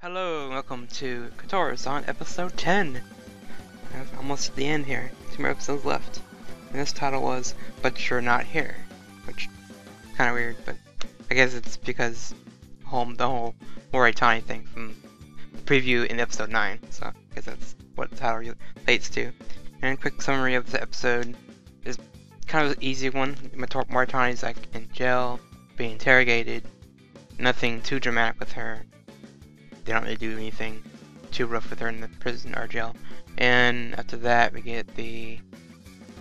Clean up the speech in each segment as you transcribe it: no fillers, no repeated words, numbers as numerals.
Hello, and welcome to Kotura-san episode 10. We're almost at the end here. 2 more episodes left. And this title was But You're Not Here. Which is kind of weird, but I guess it's because the whole Moritani thing from the preview in episode 9. So I guess that's what the title relates to. And a quick summary of the episode is kind of an easy one. Moritani's like in jail, being interrogated. Nothing too dramatic with her. They don't really do anything too rough with her in the prison or jail. And after that, we get the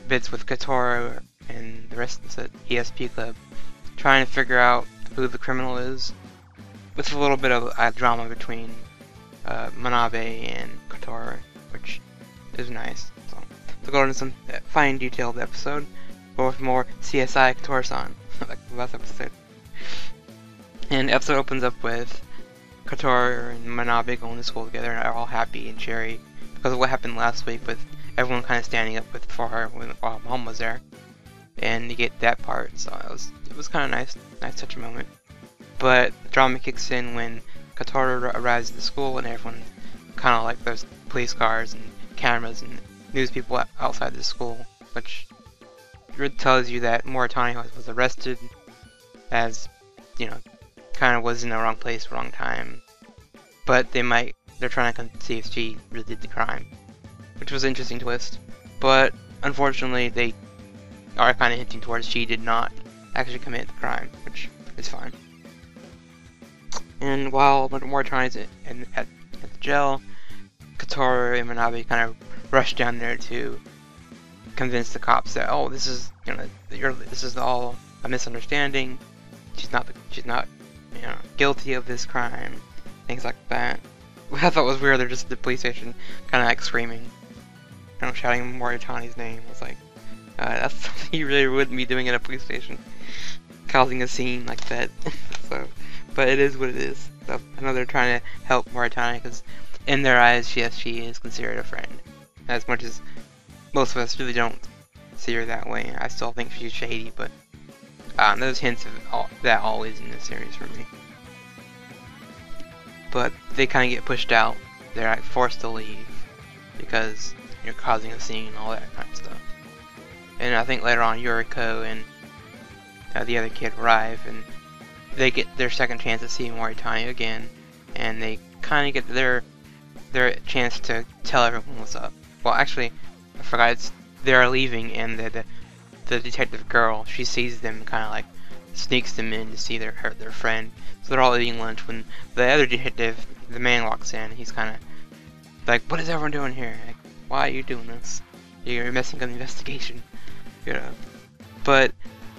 bits with Kotura and the rest of the ESP club trying to figure out who the criminal is, with a little bit of drama between Manabe and Kotura, which is nice. So to go into some fine detailed episode, but with more CSI Kotura-san, like the last episode. And the episode opens up with Kotura and Manabe going to school together, and they're all happy and cheery because of what happened last week with everyone kind of standing up for her while Mom was there. And you get that part, so it was kind of nice touching moment. But the drama kicks in when Kotura arrives at the school, and everyone kind of like there's police cars and cameras and news people outside the school, which tells you that Moritani was arrested, as you know, kind of was in the wrong place, wrong time. But they're trying to see if she really did the crime, which was an interesting twist. But unfortunately, they are kind of hinting towards she did not actually commit the crime, which is fine. And while Moritani's at the jail, Kotura and Manabe kind of rush down there to convince the cops that this is this is all a misunderstanding. She's not guilty of this crime, things like that. What I thought was weird, they're just at the police station, kind of like screaming, shouting Moritani's name. I was like, that's something you really wouldn't be doing at a police station, causing a scene like that. So, but it is what it is. So I know they're trying to help Moritani because in their eyes, yes, she is considered a friend. As much as most of us really don't see her that way, I still think she's shady, but there's hints of that always in this series for me. But they kind of get pushed out. They're like forced to leave because you're causing a scene and all that kind of stuff. And I think later on Yuriko and the other kid arrive, and they get their second chance to see Moritani again, and they kind of get their chance to tell everyone what's up. Well, actually, I forgot, they're leaving, and the detective girl, she sees them, kind of like sneaks them in to see their friend. So they're all eating lunch when the other detective, the man, walks in. He's kind of like, "What is everyone doing here? Like, why are you doing this? You're messing up the investigation." But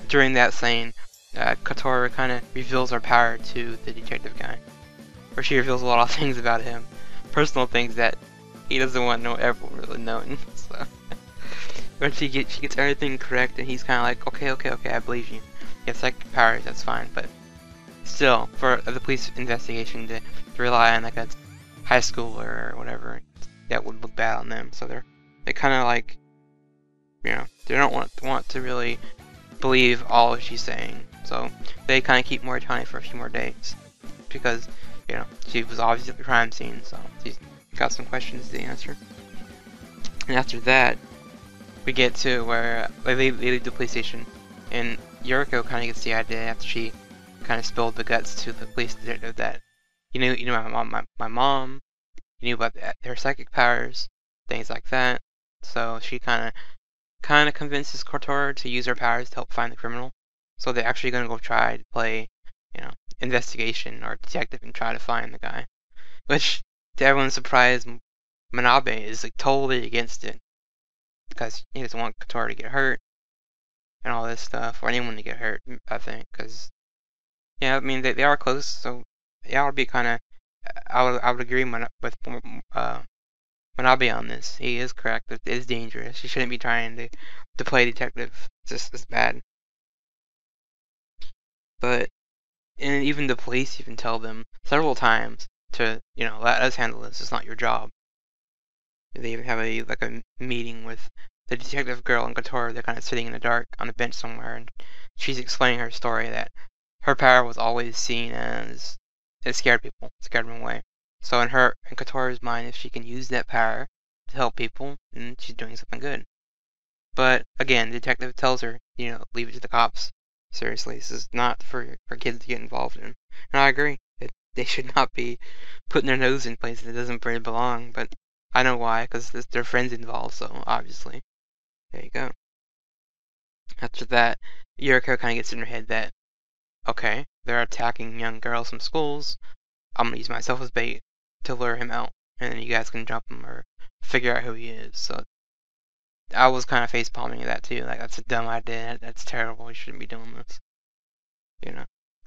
during that scene, Kotura kind of reveals her power to the detective guy, where she reveals a lot of things about him, personal things that he doesn't want everyone really knowing. So. But she gets everything correct, and he's kind of like, okay, I believe you. You have psychic powers, that's fine, but still, for the police investigation to rely on like a high schooler or whatever, that would look bad on them. So they kind of like, they don't want to really believe all she's saying. So they kind of keep Moritani for a few more days because she was obviously at the crime scene, so she's got some questions to answer. And after that, we get to where they leave the police station, and Yuriko kind of gets the idea after she kind of spilled the guts to the police detective that you knew my mom, you knew about her psychic powers, things like that. So she kind of convinces Kotura to use her powers to help find the criminal. So they're actually gonna go try to play, investigation or detective and try to find the guy. Which, to everyone's surprise, Manabe is like totally against it, because he doesn't want Kotura to get hurt and all this stuff, or anyone to get hurt, I think, because I mean they are close, so yeah, I would be kind of, I would agree with Manabe on this. He is correct. It is dangerous. He shouldn't be trying to play detective. It's bad. But and even the police even tell them several times to let us handle this. It's not your job. They even have a meeting with the detective girl and Kotura. They're kind of sitting in the dark on a bench somewhere, and she's explaining her story that her power was always seen as it scared people, scared them away. So in Kotoura's mind, if she can use that power to help people, then she's doing something good. But again, the detective tells her, leave it to the cops. Seriously, this is not for kids to get involved in. And I agree. They should not be putting their nose in places that doesn't really belong. But I know why, because their friends involved. So obviously, there you go. After that, Yuriko kind of gets in her head that, okay, they're attacking young girls from schools. I'm gonna use myself as bait to lure him out, and then you guys can jump him or figure out who he is. So I was kind of face palming at that too. Like, that's a dumb idea. That's terrible. You shouldn't be doing this.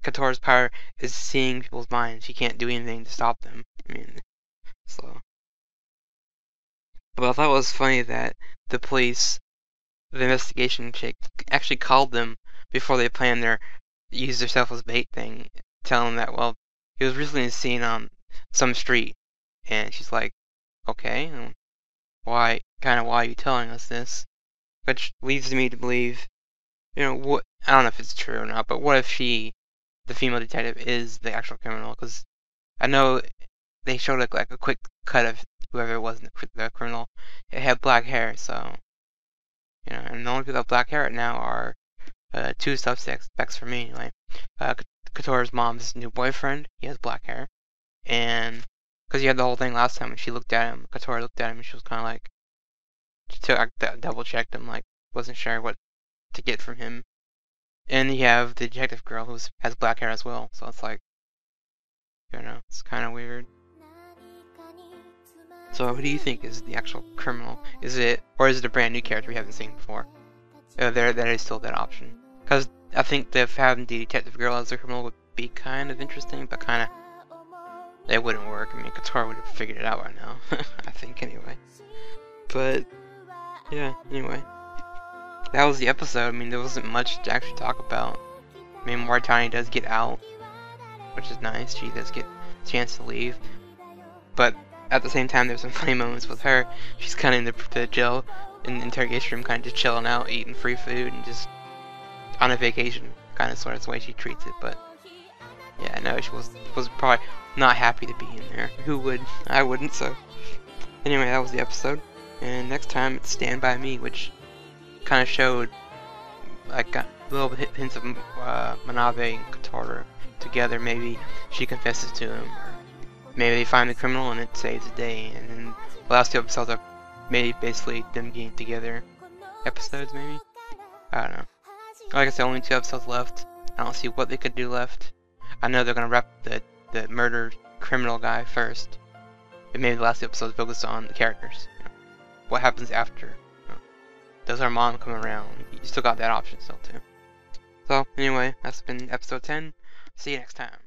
Kotoura's power is seeing people's minds. She can't do anything to stop them. I mean, so. But I thought it was funny that the police, the investigation chick, actually called them before they planned their use theirself as bait thing, telling them that, well, he was recently seen on some street, and she's like, okay, why are you telling us this? Which leads me to believe, what, I don't know if it's true or not, but what if the female detective, is the actual criminal? Because I know they showed like a quick cut of whoever it was, the criminal. It had black hair, so, and the only people with black hair right now are two suspects for me, anyway. Kotoura's mom's new boyfriend, he has black hair, and because you had the whole thing last time, when she looked at him, Kotoura looked at him, and she was kind of like, double checked him, like, wasn't sure what to get from him. And you have the detective girl who has black hair as well, so it's like, it's kind of weird. So who do you think is the actual criminal? Is it a brand new character we haven't seen before? That is still that option. Because I think that having the detective girl as the criminal would be kind of interesting, but kind of, it wouldn't work. I mean, Kotoura would have figured it out by now, I think, anyway. But, yeah, anyway. That was the episode. I mean, there wasn't much to actually talk about. I mean, Martani does get out, which is nice. She does get a chance to leave. But at the same time, there's some funny moments with her. She's kind of in the jail, in the interrogation room, kind of just chilling out, eating free food, and just on a vacation, kind of sort of the way she treats it. But yeah, no, she was probably not happy to be in there. Who would? I wouldn't. So anyway, that was the episode. And next time, it's Stand By Me, which kind of showed like a little bit hints of Manabe and Kotoura together. Maybe she confesses to him, or maybe they find the criminal and it saves the day. And then the last two episodes are maybe basically them getting together episodes, maybe. I don't know. Like I said, only 2 episodes left. I don't see what they could do left. I know they're gonna wrap the murdered criminal guy first, and maybe the last 2 episodes focus on the characters. What happens after? Does our mom come around? You still got that option still too. So anyway, that's been episode 10. See you next time.